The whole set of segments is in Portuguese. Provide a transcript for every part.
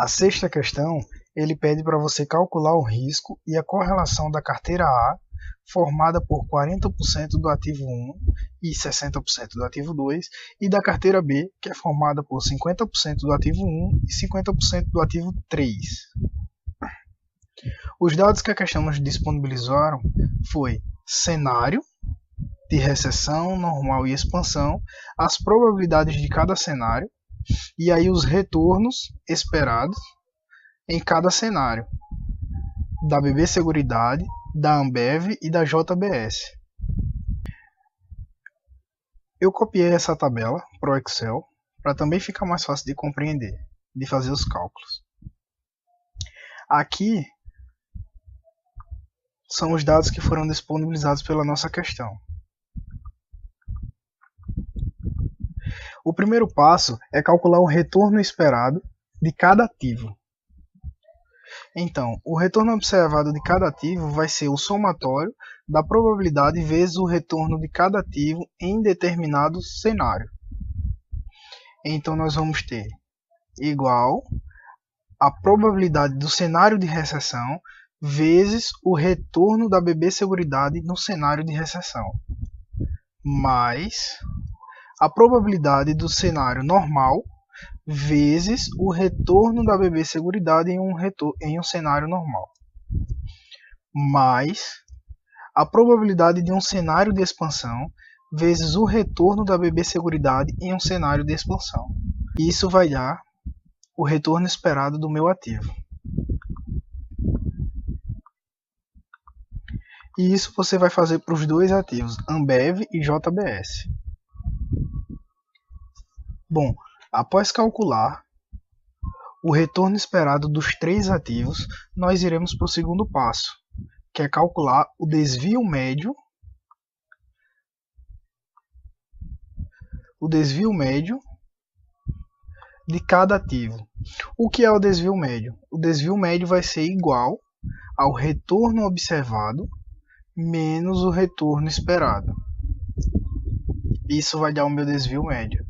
A sexta questão, ele pede para você calcular o risco e a correlação da carteira A, formada por 40% do ativo 1 e 60% do ativo 2, e da carteira B, que é formada por 50% do ativo 1 e 50% do ativo 3. Os dados que a questão nos disponibilizaram foi cenário de recessão, normal e expansão, as probabilidades de cada cenário, e aí os retornos esperados em cada cenário, da BB Seguridade, da Ambev e da JBS. Eu copiei essa tabela para o Excel, para também ficar mais fácil de compreender, de fazer os cálculos. Aqui são os dados que foram disponibilizados pela nossa questão. O primeiro passo é calcular o retorno esperado de cada ativo. Então, o retorno observado de cada ativo vai ser o somatório da probabilidade vezes o retorno de cada ativo em determinado cenário. Então, nós vamos ter igual a probabilidade do cenário de recessão vezes o retorno da BB Seguridade no cenário de recessão, mais a probabilidade do cenário normal vezes o retorno da BB Seguridade em um cenário normal, mais a probabilidade de um cenário de expansão vezes o retorno da BB Seguridade em um cenário de expansão. Isso vai dar o retorno esperado do meu ativo. E isso você vai fazer para os dois ativos, Ambev e JBS. Bom, após calcular o retorno esperado dos três ativos, nós iremos para o segundo passo, que é calcular o desvio médio de cada ativo. O que é o desvio médio? O desvio médio vai ser igual ao retorno observado menos o retorno esperado. Isso vai dar o meu desvio médio,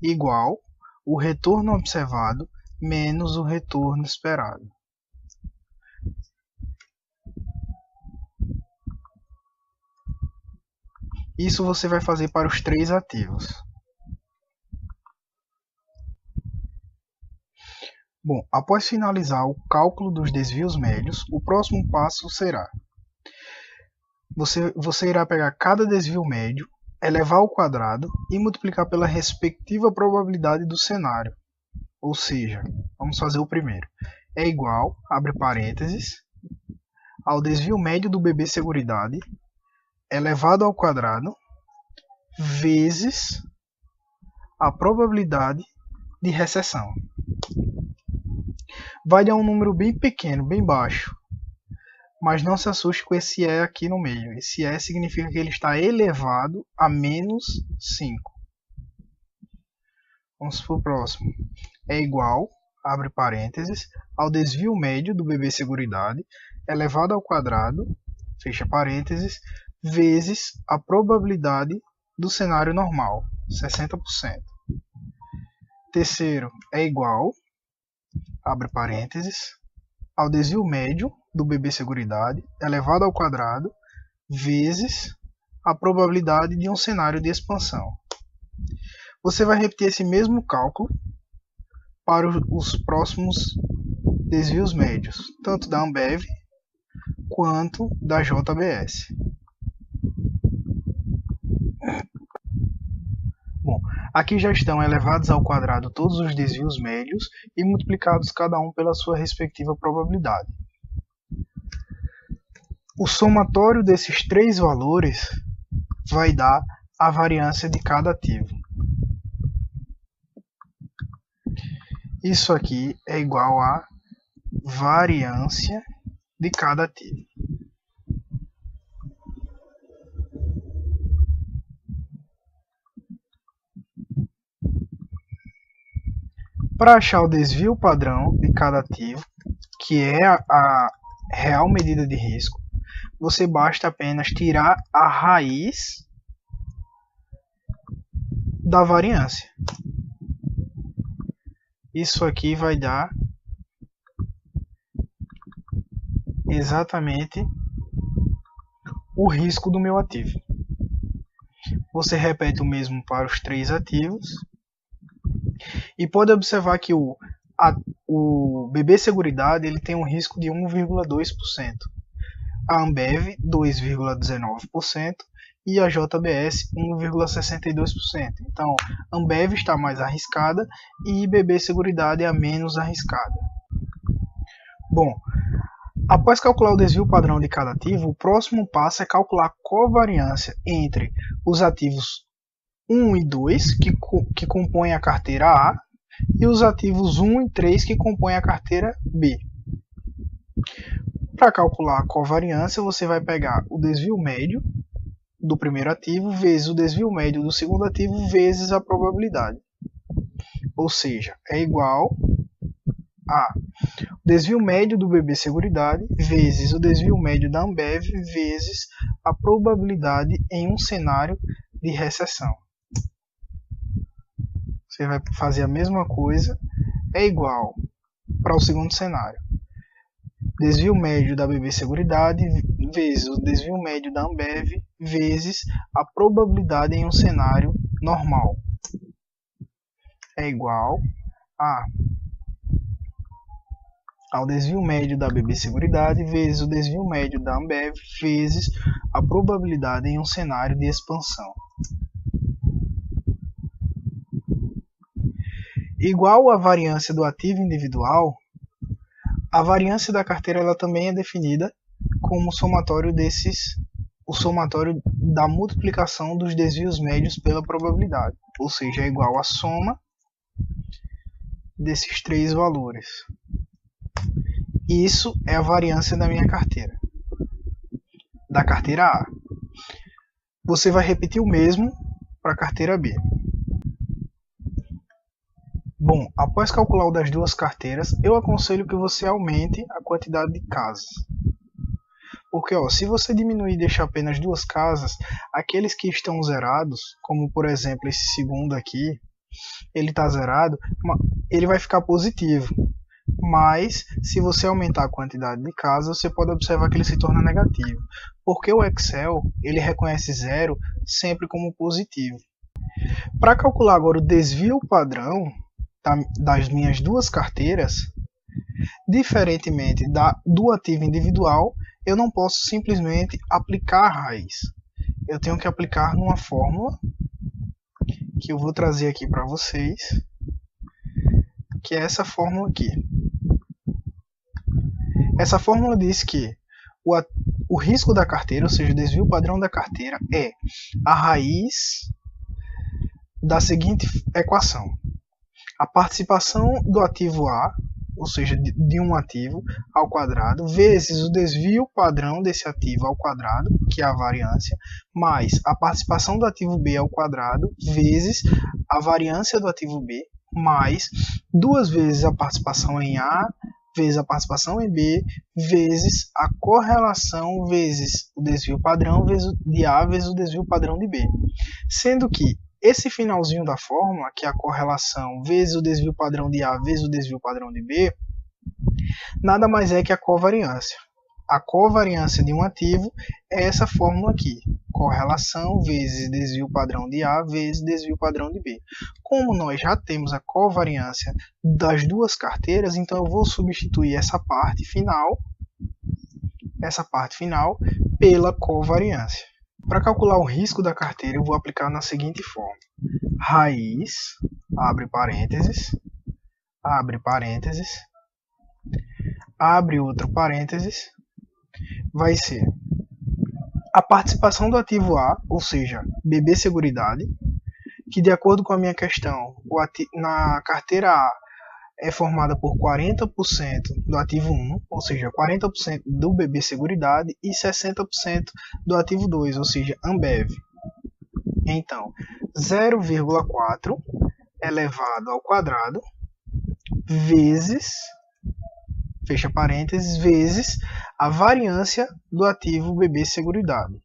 igual o retorno observado menos o retorno esperado. Isso você vai fazer para os três ativos. Bom, após finalizar o cálculo dos desvios médios, o próximo passo será: você irá pegar cada desvio médio, elevar ao quadrado e multiplicar pela respectiva probabilidade do cenário. Ou seja, vamos fazer o primeiro. É igual, abre parênteses, ao desvio médio do BB Seguridade, elevado ao quadrado, vezes a probabilidade de recessão. Vai dar um número bem pequeno, bem baixo. Mas não se assuste com esse E aqui no meio. Esse E significa que ele está elevado a menos 5. Vamos para o próximo. É igual, abre parênteses, ao desvio médio do BB Seguridade, elevado ao quadrado, fecha parênteses, vezes a probabilidade do cenário normal, 60%. Terceiro, é igual, abre parênteses, ao desvio médio do BB Seguridade, elevado ao quadrado, vezes a probabilidade de um cenário de expansão. Você vai repetir esse mesmo cálculo para os próximos desvios médios, tanto da Ambev quanto da JBS. Bom, aqui já estão elevados ao quadrado todos os desvios médios e multiplicados cada um pela sua respectiva probabilidade. O somatório desses três valores vai dar a variância de cada ativo. Isso aqui é igual a variância de cada ativo. Para achar o desvio padrão de cada ativo, que é a real medida de risco, você basta apenas tirar a raiz da variância. isso aqui vai dar exatamente o risco do meu ativo. Você repete o mesmo para os 3 ativos e pode observar que o BB Seguridade ele tem um risco de 1,2%, a Ambev 2,19% e a JBS 1,62%. Então, Ambev está mais arriscada e BB Seguridade é a menos arriscada. Bom, após calcular o desvio padrão de cada ativo, o próximo passo é calcular a covariância entre os ativos 1 e 2, que compõem a carteira A, e os ativos 1 e 3, que compõem a carteira B. Para calcular a covariância, você vai pegar o desvio médio do primeiro ativo vezes o desvio médio do segundo ativo vezes a probabilidade. Ou seja, é igual a desvio médio do BB Seguridade vezes o desvio médio da Ambev vezes a probabilidade em um cenário de recessão. Você vai fazer a mesma coisa, é igual para o segundo cenário. Desvio médio da BB Seguridade vezes o desvio médio da Ambev vezes a probabilidade em um cenário normal. É igual ao desvio médio da BB Seguridade vezes o desvio médio da Ambev vezes a probabilidade em um cenário de expansão. Igual à variância do ativo individual, a variância da carteira ela também é definida como o somatório da multiplicação dos desvios médios pela probabilidade, ou seja, é igual à soma desses 3 valores. Isso é a variância da minha carteira, da carteira A. Você vai repetir o mesmo para a carteira B. Bom, após calcular o das duas carteiras, eu aconselho que você aumente a quantidade de casas. Porque se você diminuir e deixar apenas 2 casas, aqueles que estão zerados, como por exemplo esse segundo aqui, ele está zerado, ele vai ficar positivo. Mas se você aumentar a quantidade de casas, você pode observar que ele se torna negativo. Porque o Excel ele reconhece 0 sempre como positivo. Para calcular agora o desvio padrão das minhas duas carteiras, diferentemente do ativo individual, eu não posso simplesmente aplicar a raiz. Eu tenho que aplicar numa fórmula que eu vou trazer aqui para vocês, que é essa fórmula aqui. Essa fórmula diz que o risco da carteira, ou seja, o desvio padrão da carteira, é a raiz da seguinte equação. A participação do ativo A, ou seja, de um ativo ao quadrado, vezes o desvio padrão desse ativo ao quadrado, que é a variância, mais a participação do ativo B ao quadrado, vezes a variância do ativo B, mais 2 vezes a participação em A, vezes a participação em B, vezes a correlação vezes o desvio padrão de A vezes o desvio padrão de B. Sendo que esse finalzinho da fórmula, que é a correlação vezes o desvio padrão de A vezes o desvio padrão de B, nada mais é que a covariância. A covariância de um ativo é essa fórmula aqui. Correlação vezes desvio padrão de A vezes desvio padrão de B. Como nós já temos a covariância das duas carteiras, então eu vou substituir essa parte final pela covariância. Para calcular o risco da carteira, eu vou aplicar na seguinte forma. Raiz, abre parênteses, abre outro parênteses, vai ser a participação do ativo A, ou seja, BB Seguridade, que de acordo com a minha questão, na carteira A é formada por 40% do ativo 1, ou seja, 40% do BB Seguridade e 60% do ativo 2, ou seja, Ambev. Então, 0,4 elevado ao quadrado vezes, fecha parênteses, vezes a variância do ativo BB Seguridade,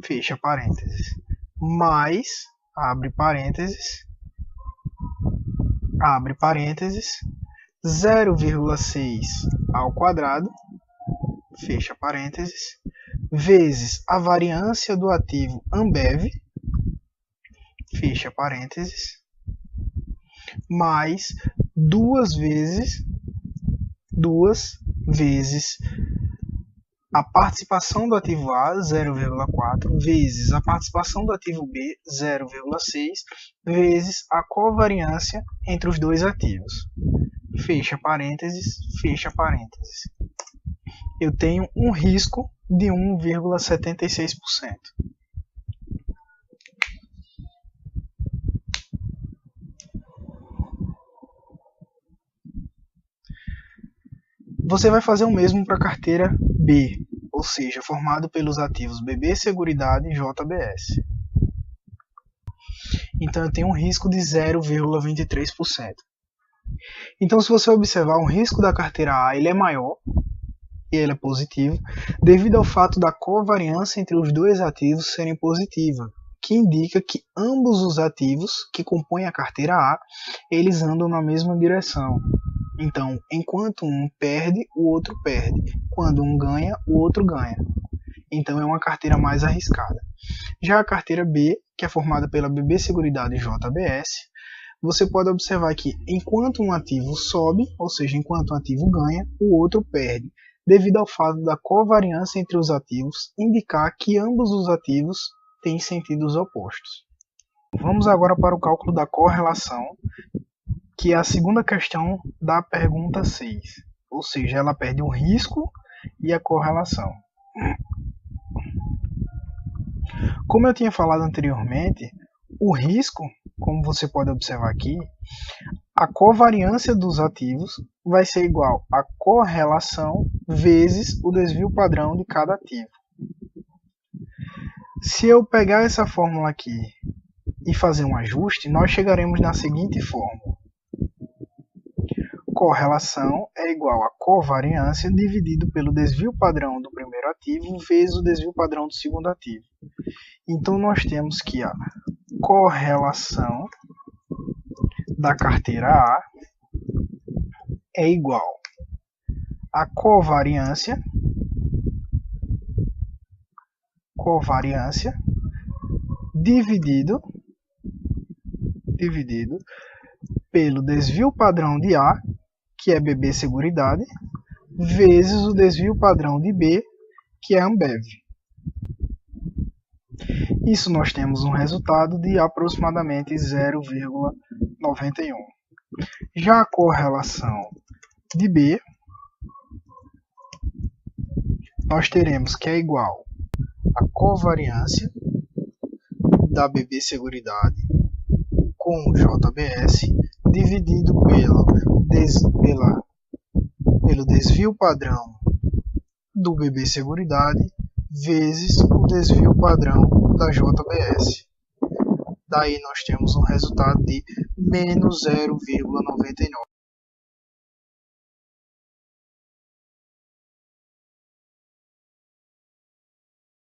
fecha parênteses, mais, abre parênteses, abre parênteses, 0,6 ao quadrado, fecha parênteses, vezes a variância do ativo Ambev, fecha parênteses, mais duas vezes a participação do ativo A, 0,4, vezes a participação do ativo B, 0,6, vezes a covariância entre os dois ativos. Fecha parênteses, fecha parênteses. Eu tenho um risco de 1,76%. Você vai fazer o mesmo para a carteira B, ou seja, formado pelos ativos BB Seguridade e JBS. Então eu tenho um risco de 0,23%. Então, se você observar, o risco da carteira A ele é maior, e ele é positivo, devido ao fato da covariância entre os dois ativos serem positiva, que indica que ambos os ativos que compõem a carteira A, eles andam na mesma direção. Então, enquanto um perde, o outro perde. Quando um ganha, o outro ganha. Então, é uma carteira mais arriscada. Já a carteira B, que é formada pela BB Seguridade e JBS, você pode observar que enquanto um ativo sobe, ou seja, enquanto um ativo ganha, o outro perde, devido ao fato da covariância entre os ativos indicar que ambos os ativos têm sentidos opostos. Vamos agora para o cálculo da correlação, que é a segunda questão da pergunta 6, ou seja, ela perde o risco e a correlação. Como eu tinha falado anteriormente, o risco, como você pode observar aqui, a covariância dos ativos vai ser igual a correlação vezes o desvio padrão de cada ativo. Se eu pegar essa fórmula aqui e fazer um ajuste, nós chegaremos na seguinte fórmula. Correlação é igual a covariância dividido pelo desvio padrão do primeiro ativo vezes o desvio padrão do segundo ativo. Então, nós temos que a correlação da carteira A é igual a covariância dividido pelo desvio padrão de A, que é BB Seguridade, vezes o desvio padrão de B, que é Ambev. Isso nós temos um resultado de aproximadamente 0,91. Já a correlação de B, nós teremos que é igual a covariância da BB Seguridade com o JBS dividido pelo desvio padrão do BB Seguridade vezes o desvio padrão da JBS. Daí nós temos um resultado de menos 0,99.